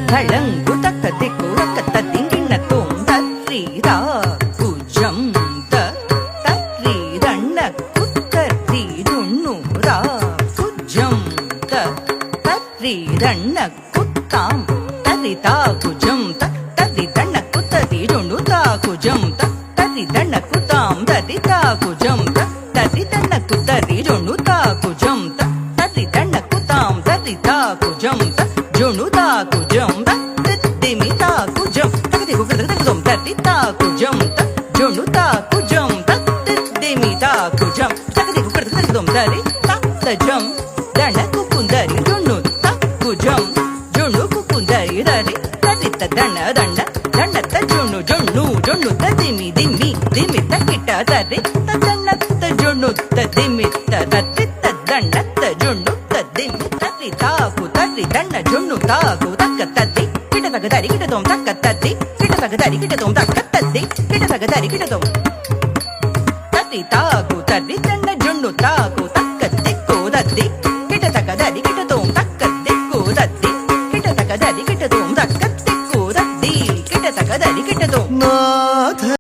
தளங்கு தக்கதி குழக்கத்த திங்கிண்ண தோந்தீரா குஜம் தீரண்ண குத்தீருண்ணூரா குஜம் தீரண்ண குத்தாம் தரிதா குஜம் தரிதண்ண குத்தீருண்ணுதா குஜம் தரிதண்ண குத்தாம் தரிதா குஜம் தரிதண்ண குத்தீருண்ணுதா குஜம் தரிதண்ண குத்தாம் தரிதா குஜம் ஜுணுதா குஜம் திமிதா குஜம் தகதி குகதம் தரிதா குஜம் ஜுணுதா குஜம் திமிதா குஜம் தகதி குகதம் தரிதா தஜம் தண குகுந்தரி ஜுணுதா குஜம் ஜுணு குகுந்தரி தரி தரித தண தண தணத ஜுணு ஜுணு ஜுணுத திமி திமி திமித கிட்ட தரி தணத ஜுணுத திமித தரித தணத ஜுணுத திமி தரிதா குதரி தண ஜுணுதா குதக்க தத்தி கிட்ட தக தரி கிட்ட தோம் தக்க தத்தி கிட்ட தக தரி கிட்ட தோம் தக்க தத்தி கிட்ட தக தரி கிட்ட தோம் தரிதா